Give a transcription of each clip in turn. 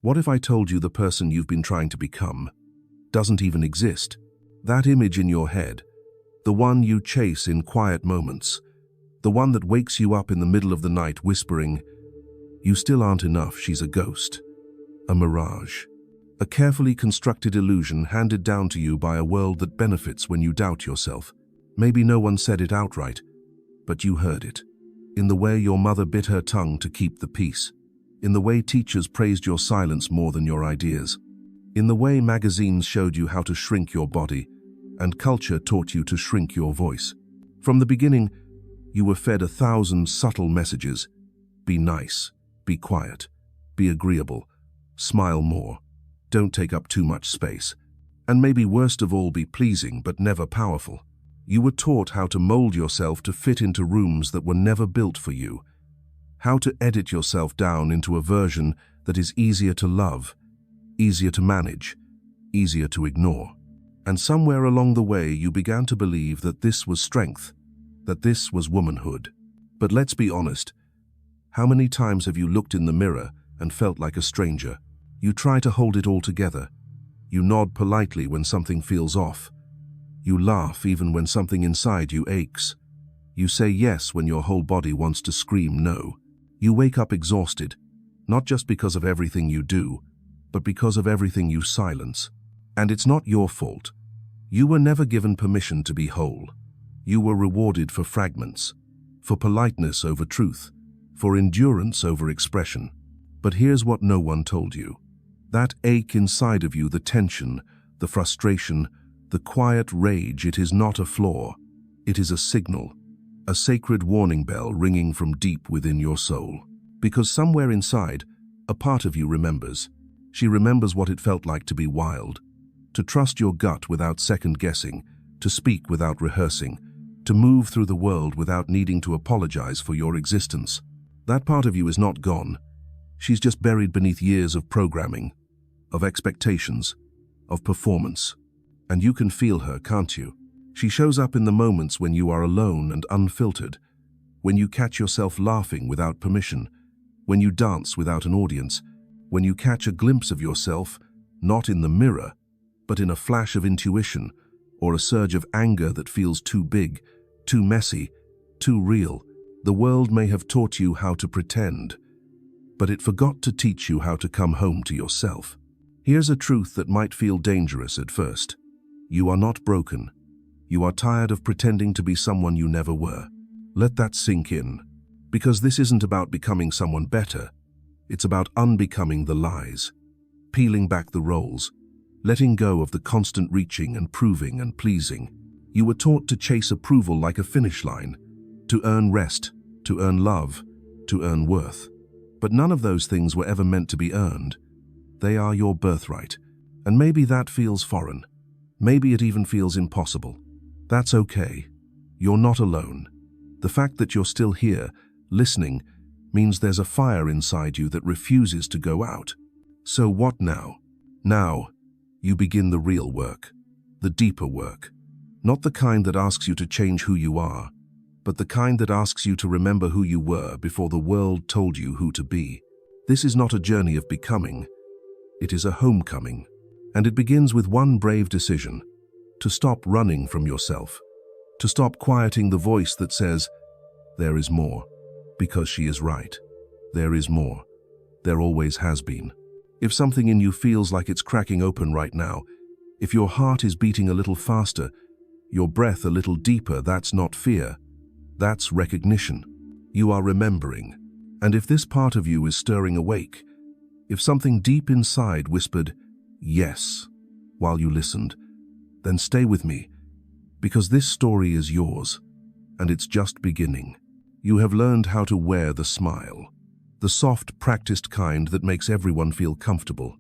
What if I told you the person you've been trying to become doesn't even exist? That image in your head, the one you chase in quiet moments, the one that wakes you up in the middle of the night whispering, "You still aren't enough, she's a ghost." A mirage. A carefully constructed illusion handed down to you by a world that benefits when you doubt yourself. Maybe no one said it outright, but you heard it. In the way your mother bit her tongue to keep the peace. In the way teachers praised your silence more than your ideas. In the way magazines showed you how to shrink your body, and culture taught you to shrink your voice. From the beginning, you were fed 1,000 subtle messages. Be nice, be quiet, be agreeable, smile more, don't take up too much space, and maybe worst of all, be pleasing but never powerful. You were taught how to mold yourself to fit into rooms that were never built for you, how to edit yourself down into a version that is easier to love, easier to manage, easier to ignore. And somewhere along the way, you began to believe that this was strength, that this was womanhood. But let's be honest, how many times have you looked in the mirror and felt like a stranger? You try to hold it all together. You nod politely when something feels off. You laugh even when something inside you aches. You say yes when your whole body wants to scream no. You wake up exhausted, not just because of everything you do, but because of everything you silence. And it's not your fault. You were never given permission to be whole. You were rewarded for fragments, for politeness over truth, for endurance over expression. But here's what no one told you. That ache inside of you, the tension, the frustration, the quiet rage, it is not a flaw. It is a signal, a sacred warning bell ringing from deep within your soul. Because somewhere inside, a part of you remembers. She remembers what it felt like to be wild, to trust your gut without second-guessing, to speak without rehearsing, to move through the world without needing to apologize for your existence. That part of you is not gone. She's just buried beneath years of programming, of expectations, of performance. And you can feel her, can't you? She shows up in the moments when you are alone and unfiltered, when you catch yourself laughing without permission, when you dance without an audience, when you catch a glimpse of yourself, not in the mirror, but in a flash of intuition or a surge of anger that feels too big, too messy, too real. The world may have taught you how to pretend, but it forgot to teach you how to come home to yourself. Here's a truth that might feel dangerous at first. You are not broken. You are tired of pretending to be someone you never were. Let that sink in, because this isn't about becoming someone better. It's about unbecoming the lies, peeling back the roles, letting go of the constant reaching and proving and pleasing. You were taught to chase approval like a finish line, to earn rest, to earn love, to earn worth. But none of those things were ever meant to be earned. They are your birthright, and maybe that feels foreign. Maybe it even feels impossible. That's okay. You're not alone. The fact that you're still here, listening, means there's a fire inside you that refuses to go out. So what now? Now, you begin the real work, the deeper work. Not the kind that asks you to change who you are, but the kind that asks you to remember who you were before the world told you who to be. This is not a journey of becoming. It is a homecoming. And it begins with one brave decision: to stop running from yourself, to stop quieting the voice that says, "There is more," because she is right. There is more. There always has been. If something in you feels like it's cracking open right now, if your heart is beating a little faster, your breath a little deeper, that's not fear. That's recognition. You are remembering. And if this part of you is stirring awake, if something deep inside whispered, "Yes," while you listened, then stay with me, because this story is yours, and it's just beginning. You have learned how to wear the smile, the soft, practiced kind that makes everyone feel comfortable,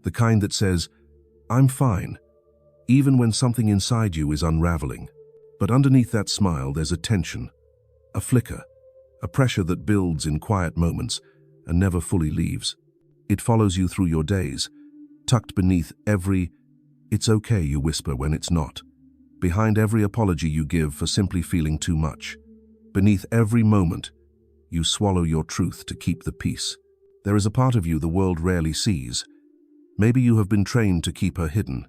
the kind that says, "I'm fine," even when something inside you is unraveling. But underneath that smile, there's a tension, a flicker, a pressure that builds in quiet moments and never fully leaves. It follows you through your days, tucked beneath every "it's okay" you whisper when it's not, behind every apology you give for simply feeling too much, beneath every moment you swallow your truth to keep the peace. There is a part of you the world rarely sees. Maybe you have been trained to keep her hidden.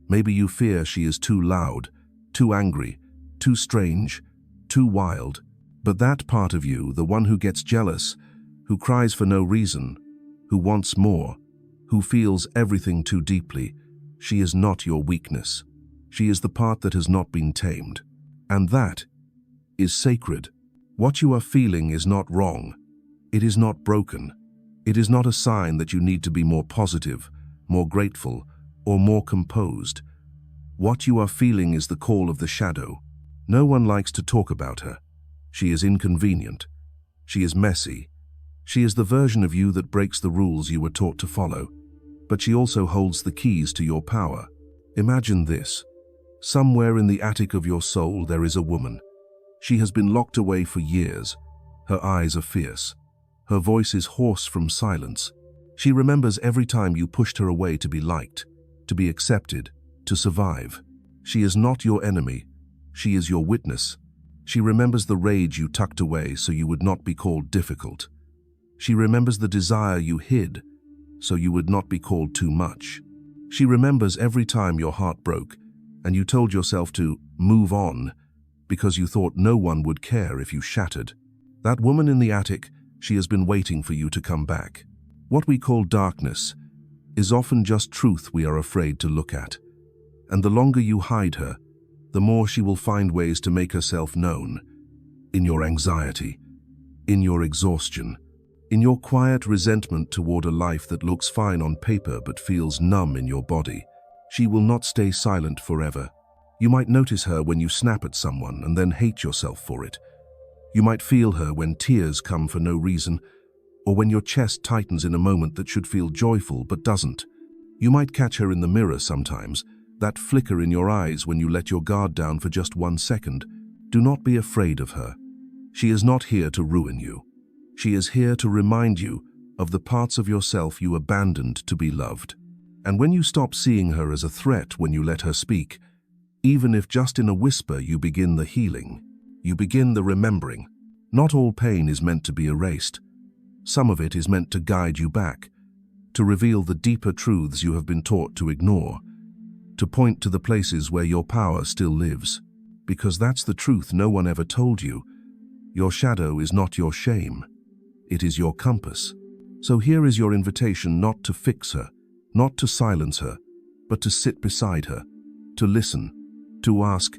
Maybe you fear she is too loud, too angry, too strange, too wild. But that part of you, the one who gets jealous, who cries for no reason, who wants more, who feels everything too deeply, she is not your weakness. She is the part that has not been tamed. And that is sacred. What you are feeling is not wrong. It is not broken. It is not a sign that you need to be more positive, more grateful, or more composed. What you are feeling is the call of the shadow. No one likes to talk about her. She is inconvenient. She is messy. She is the version of you that breaks the rules you were taught to follow. But she also holds the keys to your power. Imagine this. Somewhere in the attic of your soul there is a woman. She has been locked away for years. Her eyes are fierce. Her voice is hoarse from silence. She remembers every time you pushed her away to be liked, to be accepted, to survive. She is not your enemy. She is your witness. She remembers the rage you tucked away so you would not be called difficult. She remembers the desire you hid so you would not be called too much. She remembers every time your heart broke and you told yourself to move on because you thought no one would care if you shattered. That woman in the attic, she has been waiting for you to come back. What we call darkness is often just truth we are afraid to look at. And the longer you hide her, the more she will find ways to make herself known. In your anxiety, in your exhaustion, in your quiet resentment toward a life that looks fine on paper but feels numb in your body. She will not stay silent forever. You might notice her when you snap at someone and then hate yourself for it. You might feel her when tears come for no reason, or when your chest tightens in a moment that should feel joyful but doesn't. You might catch her in the mirror sometimes, that flicker in your eyes when you let your guard down for just 1 second. Do not be afraid of her. She is not here to ruin you. She is here to remind you of the parts of yourself you abandoned to be loved. And when you stop seeing her as a threat when you let her speak, even if just in a whisper, you begin the healing. You begin the remembering. Not all pain is meant to be erased. Some of it is meant to guide you back, to reveal the deeper truths you have been taught to ignore, to point to the places where your power still lives. Because that's the truth no one ever told you. Your shadow is not your shame. It is your compass. So here is your invitation not to fix her, not to silence her, but to sit beside her, to listen, to ask,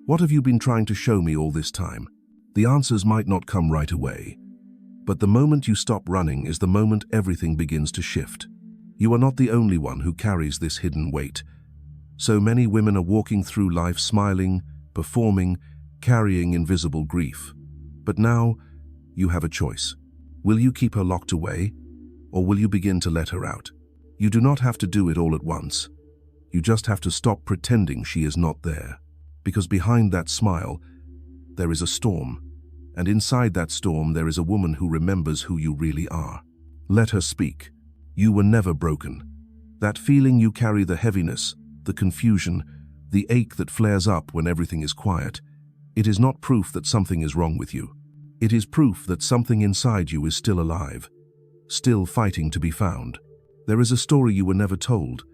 what have you been trying to show me all this time? The answers might not come right away, but the moment you stop running is the moment everything begins to shift. You are not the only one who carries this hidden weight. So many women are walking through life smiling, performing, carrying invisible grief. But now, you have a choice. Will you keep her locked away, or will you begin to let her out? You do not have to do it all at once. You just have to stop pretending she is not there. Because behind that smile, there is a storm. And inside that storm, there is a woman who remembers who you really are. Let her speak. You were never broken. That feeling you carry, the heaviness, the confusion, the ache that flares up when everything is quiet, it is not proof that something is wrong with you. It is proof that something inside you is still alive, still fighting to be found. There is a story you were never told,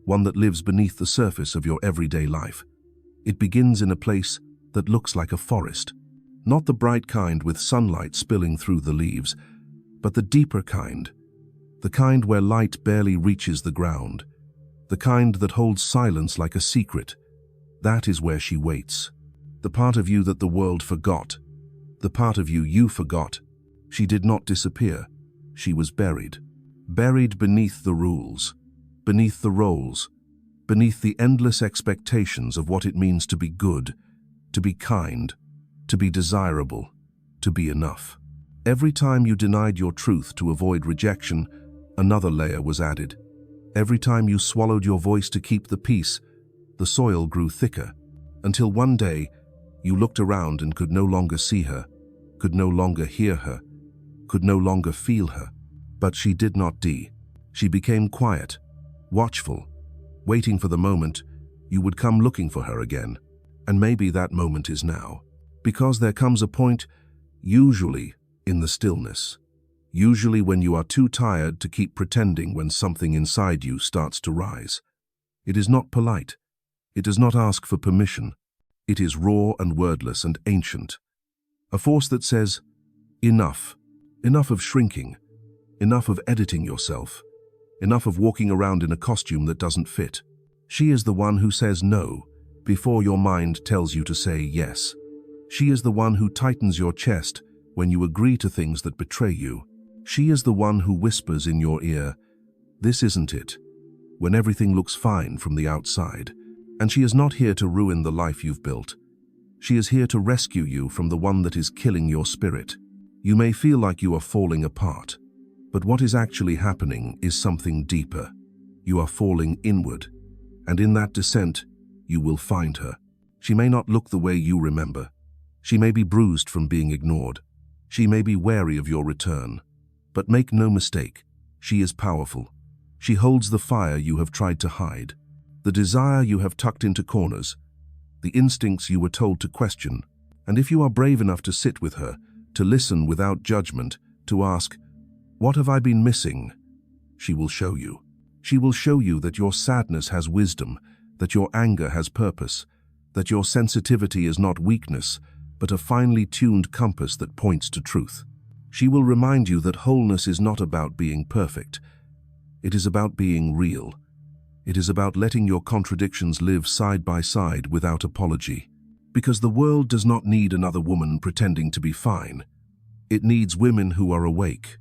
one that lives beneath the surface of your everyday life. It begins in a place that looks like a forest. Not the bright kind with sunlight spilling through the leaves, but the deeper kind. The kind where light barely reaches the ground. The kind that holds silence like a secret. That is where she waits. The part of you that the world forgot. The part of you you forgot. She did not disappear. She was buried. Buried beneath the rules, beneath the roles, beneath the endless expectations of what it means to be good, to be kind, to be desirable, to be enough. Every time you denied your truth to avoid rejection, another layer was added. Every time you swallowed your voice to keep the peace, the soil grew thicker, until one day you looked around and could no longer see her, could no longer hear her, could no longer feel her. But she did not die. She became quiet, watchful, waiting for the moment you would come looking for her again. And maybe that moment is now. Because there comes a point, usually in the stillness, usually when you are too tired to keep pretending when something inside you starts to rise. It is not polite. It does not ask for permission. It is raw and wordless and ancient. A force that says, enough. Enough of shrinking. Enough of editing yourself. Enough of walking around in a costume that doesn't fit. She is the one who says no before your mind tells you to say yes. She is the one who tightens your chest when you agree to things that betray you. She is the one who whispers in your ear, "This isn't it," when everything looks fine from the outside. And she is not here to ruin the life you've built. She is here to rescue you from the one that is killing your spirit. You may feel like you are falling apart, but what is actually happening is something deeper. You are falling inward, and in that descent, you will find her. She may not look the way you remember. She may be bruised from being ignored. She may be wary of your return. But make no mistake, she is powerful. She holds the fire you have tried to hide, the desire you have tucked into corners, the instincts you were told to question. And if you are brave enough to sit with her, to listen without judgment, to ask, "What have I been missing?" she will show you. She will show you that your sadness has wisdom, that your anger has purpose, that your sensitivity is not weakness, but a finely tuned compass that points to truth. She will remind you that wholeness is not about being perfect. It is about being real. It is about letting your contradictions live side by side without apology. Because the world does not need another woman pretending to be fine. It needs women who are awake,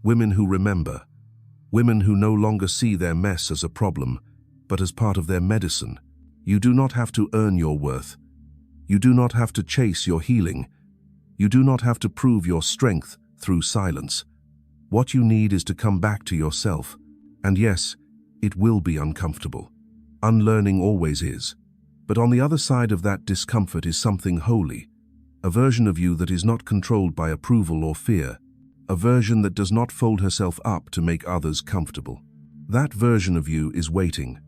women who remember, women who no longer see their mess as a problem, but as part of their medicine. You do not have to earn your worth. You do not have to chase your healing. You do not have to prove your strength through silence. What you need is to come back to yourself. And yes, it will be uncomfortable. Unlearning always is. But on the other side of that discomfort is something holy, a version of you that is not controlled by approval or fear, a version that does not fold herself up to make others comfortable. That version of you is waiting,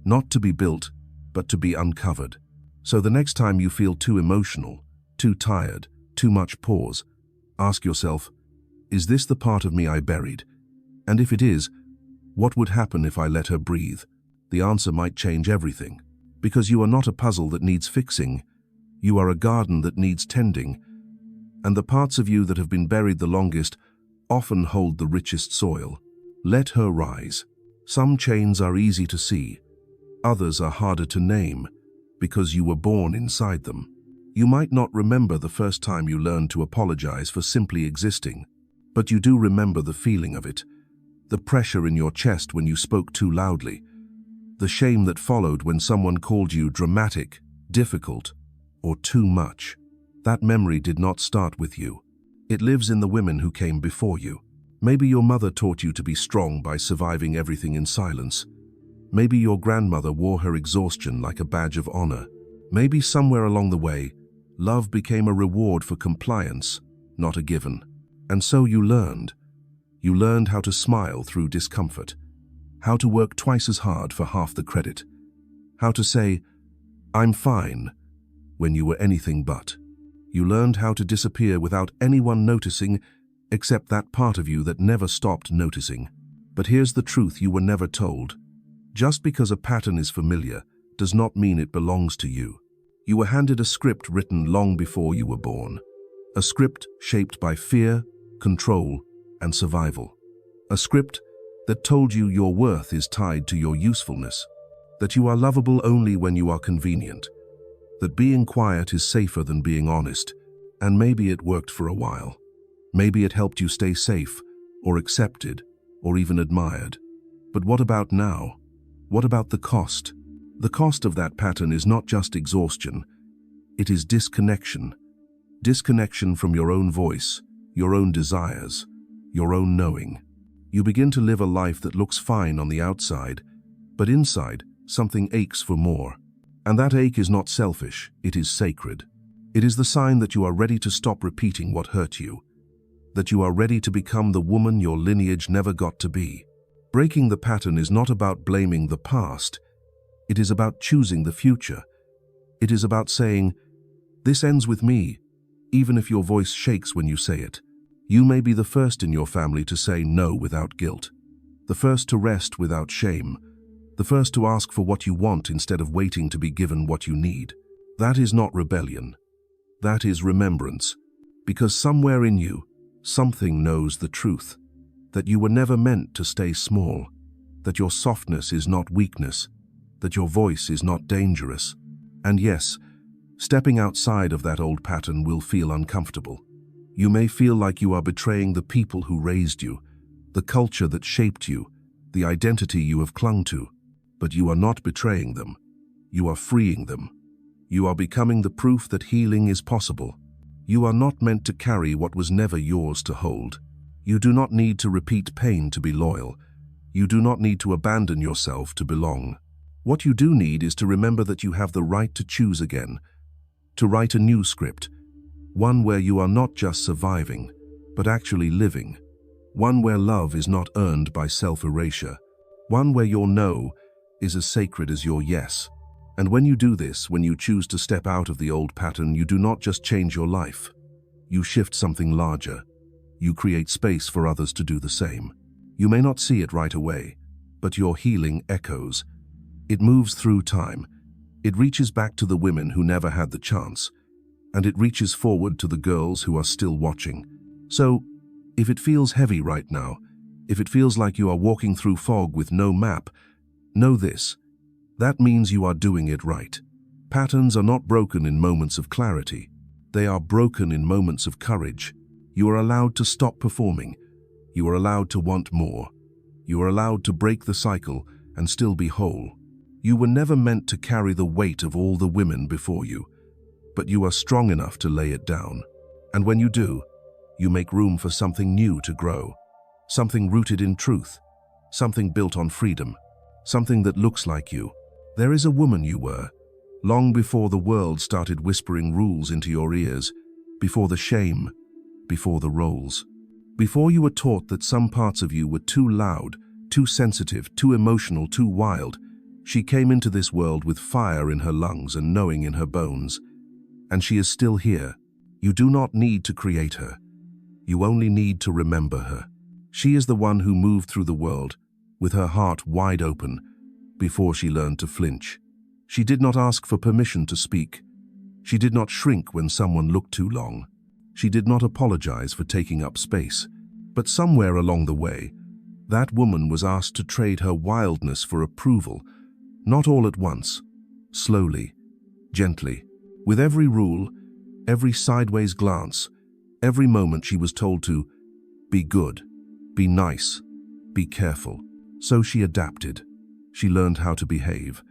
not to be built, but to be uncovered. So the next time you feel too emotional, too tired, too much pause, ask yourself, is this the part of me I buried? And if it is, what would happen if I let her breathe? The answer might change everything. Because you are not a puzzle that needs fixing. You are a garden that needs tending. And the parts of you that have been buried the longest often hold the richest soil. Let her rise. Some chains are easy to see. Others are harder to name because you were born inside them. You might not remember the first time you learned to apologize for simply existing, but you do remember the feeling of it, the pressure in your chest when you spoke too loudly, the shame that followed when someone called you dramatic, difficult, or too much. That memory did not start with you. It lives in the women who came before you. Maybe your mother taught you to be strong by surviving everything in silence. Maybe your grandmother wore her exhaustion like a badge of honor. Maybe somewhere along the way, love became a reward for compliance, not a given. And so you learned. You learned how to smile through discomfort, how to work twice as hard for half the credit, how to say, "I'm fine," when you were anything but. You learned how to disappear without anyone noticing, except that part of you that never stopped noticing. But here's the truth you were never told. Just because a pattern is familiar does not mean it belongs to you. You were handed a script written long before you were born. A script shaped by fear, control, and survival. A script that told you your worth is tied to your usefulness, that you are lovable only when you are convenient, that being quiet is safer than being honest, and maybe it worked for a while. Maybe it helped you stay safe, or accepted, or even admired. But what about now? What about the cost? The cost of that pattern is not just exhaustion, it is disconnection. Disconnection from your own voice, your own desires, your own knowing. You begin to live a life that looks fine on the outside, but inside, something aches for more. And that ache is not selfish, it is sacred. It is the sign that you are ready to stop repeating what hurt you, that you are ready to become the woman your lineage never got to be. Breaking the pattern is not about blaming the past, it is about choosing the future. It is about saying, "This ends with me," even if your voice shakes when you say it. You may be the first in your family to say no without guilt, the first to rest without shame, the first to ask for what you want instead of waiting to be given what you need. That is not rebellion. That is remembrance, because somewhere in you, something knows the truth, that you were never meant to stay small, that your softness is not weakness, that your voice is not dangerous. And yes, stepping outside of that old pattern will feel uncomfortable. You may feel like you are betraying the people who raised you, the culture that shaped you, the identity you have clung to, but you are not betraying them. You are freeing them. You are becoming the proof that healing is possible. You are not meant to carry what was never yours to hold. You do not need to repeat pain to be loyal. You do not need to abandon yourself to belong. What you do need is to remember that you have the right to choose again, to write a new script, one where you are not just surviving, but actually living, one where love is not earned by self-erasure, one where your no is as sacred as your yes. And when you do this, when you choose to step out of the old pattern, you do not just change your life. You shift something larger. You create space for others to do the same. You may not see it right away, but your healing echoes. It moves through time. It reaches back to the women who never had the chance, and it reaches forward to the girls who are still watching. So, if it feels heavy right now, if it feels like you are walking through fog with no map, know this. That means you are doing it right. Patterns are not broken in moments of clarity. They are broken in moments of courage. You are allowed to stop performing. You are allowed to want more. You are allowed to break the cycle and still be whole. You were never meant to carry the weight of all the women before you, but you are strong enough to lay it down. And when you do, you make room for something new to grow, something rooted in truth, something built on freedom, something that looks like you. There is a woman you were, long before the world started whispering rules into your ears, before the shame, before the roles. Before you were taught that some parts of you were too loud, too sensitive, too emotional, too wild, she came into this world with fire in her lungs and knowing in her bones. And she is still here. You do not need to create her. You only need to remember her. She is the one who moved through the world with her heart wide open before she learned to flinch. She did not ask for permission to speak. She did not shrink when someone looked too long. She did not apologize for taking up space. But somewhere along the way, that woman was asked to trade her wildness for approval, not all at once, slowly, gently. With every rule, every sideways glance, every moment she was told to be good, be nice, be careful. So she adapted. She learned how to behave.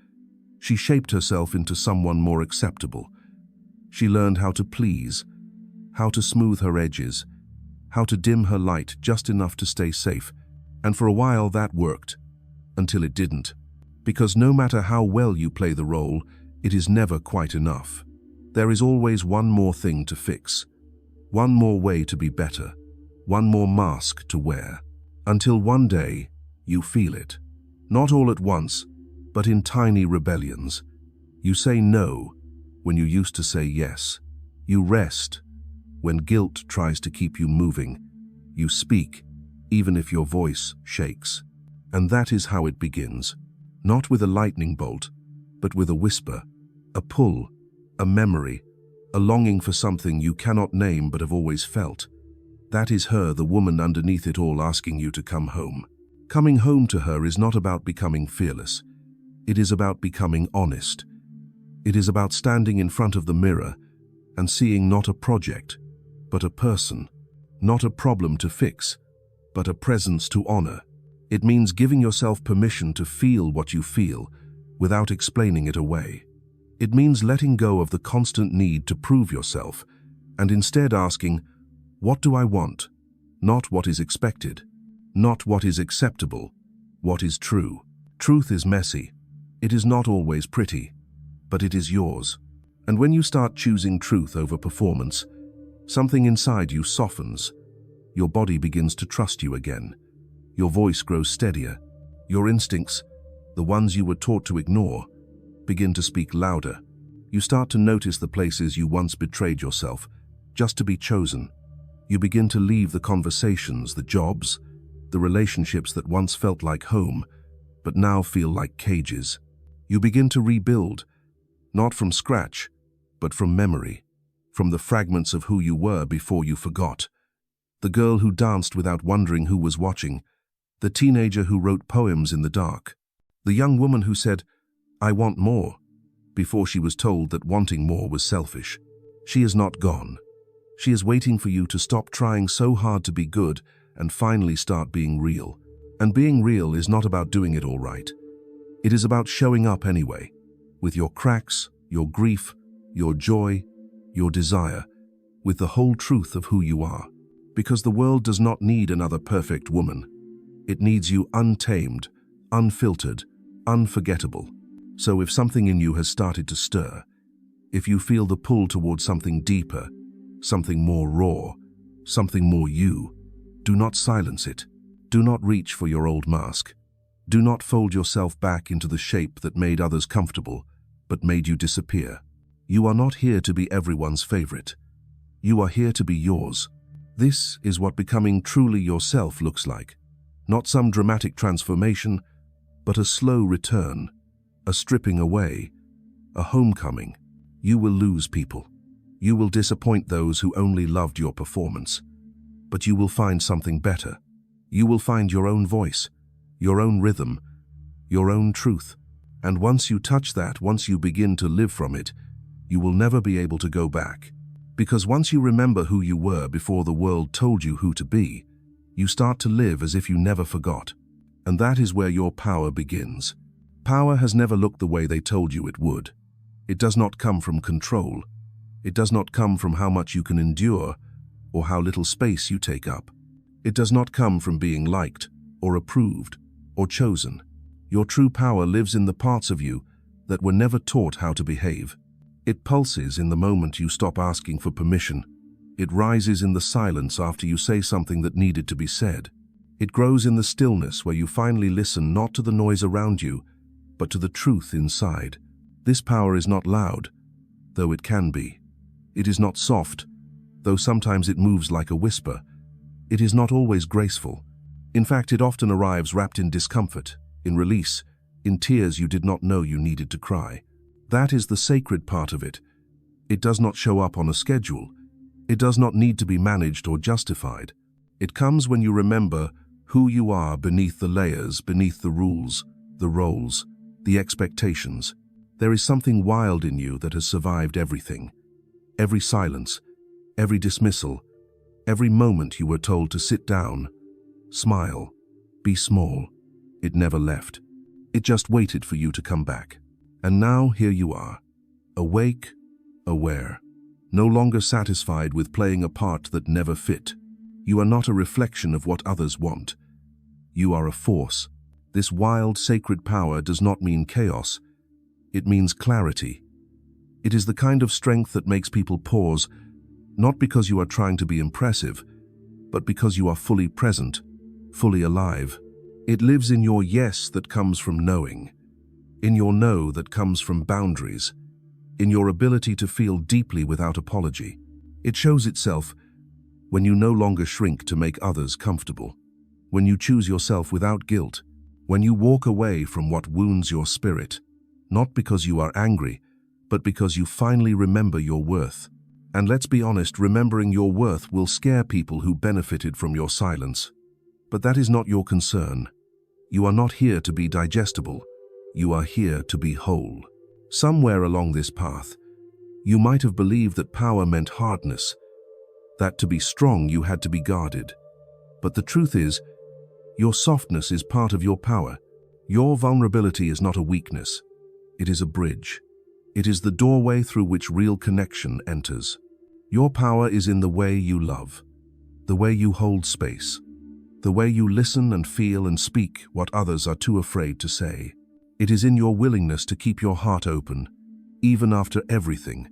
She shaped herself into someone more acceptable. She learned how to please, how to smooth her edges, how to dim her light just enough to stay safe. And for a while that worked, until it didn't. Because no matter how well you play the role, it is never quite enough. There is always one more thing to fix, one more way to be better, one more mask to wear, until one day you feel it. Not all at once, but in tiny rebellions. You say no when you used to say yes. You rest when guilt tries to keep you moving. You speak even if your voice shakes. And that is how it begins. Not with a lightning bolt, but with a whisper, a pull, a memory, a longing for something you cannot name but have always felt. That is her, the woman underneath it all, asking you to come home. Coming home to her is not about becoming fearless. It is about becoming honest. It is about standing in front of the mirror and seeing not a project, but a person, not a problem to fix, but a presence to honor. It means giving yourself permission to feel what you feel without explaining it away. It means letting go of the constant need to prove yourself and instead asking, what do I want? Not what is expected, not what is acceptable, what is true. Truth is messy. It is not always pretty, but it is yours. And when you start choosing truth over performance, something inside you softens. Your body begins to trust you again. Your voice grows steadier. Your instincts, the ones you were taught to ignore, begin to speak louder. You start to notice the places you once betrayed yourself just to be chosen. You begin to leave the conversations, the jobs, the relationships that once felt like home, but now feel like cages. You begin to rebuild, not from scratch, but from memory, from the fragments of who you were before you forgot. The girl who danced without wondering who was watching, the teenager who wrote poems in the dark, the young woman who said, "I want more," before she was told that wanting more was selfish. She is not gone. She is waiting for you to stop trying so hard to be good and finally start being real. And being real is not about doing it all right. It is about showing up anyway, with your cracks, your grief, your joy, your desire, with the whole truth of who you are. Because the world does not need another perfect woman. It needs you untamed, unfiltered, unforgettable. So if something in you has started to stir, if you feel the pull towards something deeper, something more raw, something more you, do not silence it. Do not reach for your old mask. Do not fold yourself back into the shape that made others comfortable, but made you disappear. You are not here to be everyone's favorite. You are here to be yours. This is what becoming truly yourself looks like. Not some dramatic transformation, but a slow return, a stripping away, a homecoming. You will lose people. You will disappoint those who only loved your performance. But you will find something better. You will find your own voice, your own rhythm, your own truth. And once you touch that, once you begin to live from it, you will never be able to go back. Because once you remember who you were before the world told you who to be, you start to live as if you never forgot. And that is where your power begins. Power has never looked the way they told you it would. It does not come from control. It does not come from how much you can endure or how little space you take up. It does not come from being liked or approved or chosen. Your true power lives in the parts of you that were never taught how to behave. It pulses in the moment you stop asking for permission. It rises in the silence after you say something that needed to be said. It grows in the stillness where you finally listen not to the noise around you, but to the truth inside. This power is not loud, though it can be. It is not soft, though sometimes it moves like a whisper. It is not always graceful. In fact, it often arrives wrapped in discomfort, in release, in tears you did not know you needed to cry. That is the sacred part of it. It does not show up on a schedule. It does not need to be managed or justified. It comes when you remember who you are beneath the layers, beneath the rules, the roles, the expectations. There is something wild in you that has survived everything. Every silence, every dismissal, every moment you were told to sit down, smile, be small. It never left. It just waited for you to come back. And now here you are, awake, aware, no longer satisfied with playing a part that never fit. You are not a reflection of what others want. You are a force. This wild, sacred power does not mean chaos. It means clarity. It is the kind of strength that makes people pause, not because you are trying to be impressive, but because you are fully present, fully alive. It lives in your yes that comes from knowing, in your no that comes from boundaries, in your ability to feel deeply without apology. It shows itself when you no longer shrink to make others comfortable, when you choose yourself without guilt, when you walk away from what wounds your spirit, not because you are angry, but because you finally remember your worth. And let's be honest, remembering your worth will scare people who benefited from your silence. But that is not your concern. You are not here to be digestible. You are here to be whole. Somewhere along this path, you might have believed that power meant hardness, that to be strong you had to be guarded. But the truth is, your softness is part of your power. Your vulnerability is not a weakness. It is a bridge. It is the doorway through which real connection enters. Your power is in the way you love, the way you hold space, the way you listen and feel and speak what others are too afraid to say. It is in your willingness to keep your heart open, even after everything,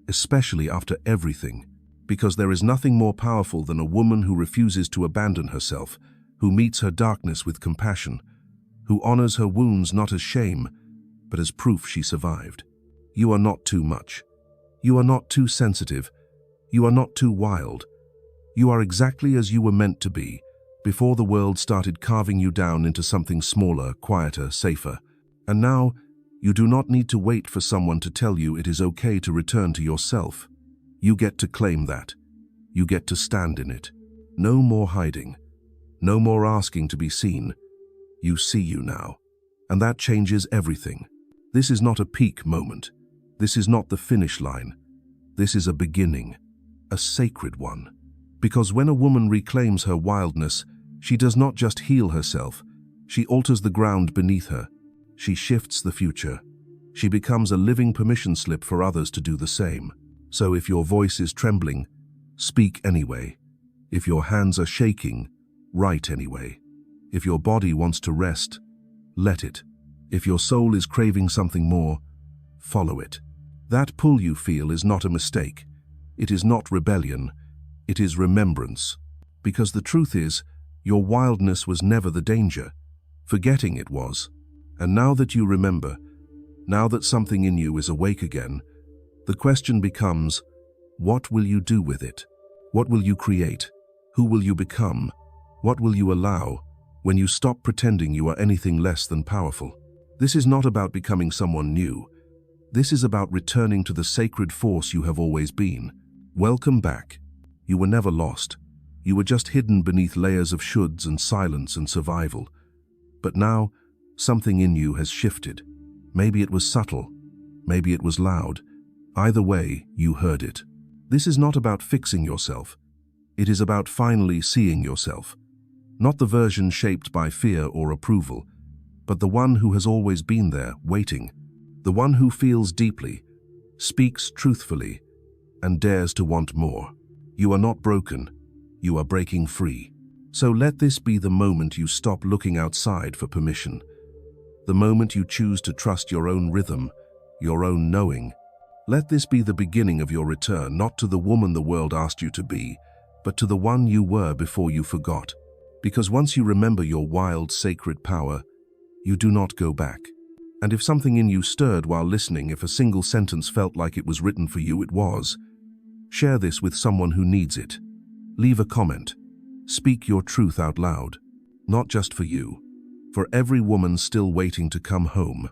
especially after everything, because there is nothing more powerful than a woman who refuses to abandon herself, who meets her darkness with compassion, who honors her wounds not as shame, but as proof she survived. You are not too much. You are not too sensitive. You are not too wild. You are exactly as you were meant to be, before the world started carving you down into something smaller, quieter, safer. And now, you do not need to wait for someone to tell you it is okay to return to yourself. You get to claim that. You get to stand in it. No more hiding. No more asking to be seen. You see you now. And that changes everything. This is not a peak moment. This is not the finish line. This is a beginning. A sacred one. Because when a woman reclaims her wildness, she does not just heal herself. She alters the ground beneath her. She shifts the future. She becomes a living permission slip for others to do the same. So if your voice is trembling, speak anyway. If your hands are shaking, write anyway. If your body wants to rest, let it. If your soul is craving something more, follow it. That pull you feel is not a mistake. It is not rebellion. It is remembrance. Because the truth is, your wildness was never the danger. Forgetting it was. And now that you remember, now that something in you is awake again, the question becomes, what will you do with it? What will you create? Who will you become? What will you allow when you stop pretending you are anything less than powerful? This is not about becoming someone new. This is about returning to the sacred force you have always been. Welcome back. You were never lost. You were just hidden beneath layers of shoulds and silence and survival. But now, something in you has shifted. Maybe it was subtle. Maybe it was loud. Either way, you heard it. This is not about fixing yourself. It is about finally seeing yourself. Not the version shaped by fear or approval, but the one who has always been there, waiting. The one who feels deeply, speaks truthfully, and dares to want more. You are not broken. You are breaking free. So let this be the moment you stop looking outside for permission. The moment you choose to trust your own rhythm, your own knowing. Let this be the beginning of your return, not to the woman the world asked you to be, but to the one you were before you forgot. Because once you remember your wild, sacred power, you do not go back. And if something in you stirred while listening, if a single sentence felt like it was written for you, it was. Share this with someone who needs it. Leave a comment. Speak your truth out loud. Not just for you. For every woman still waiting to come home.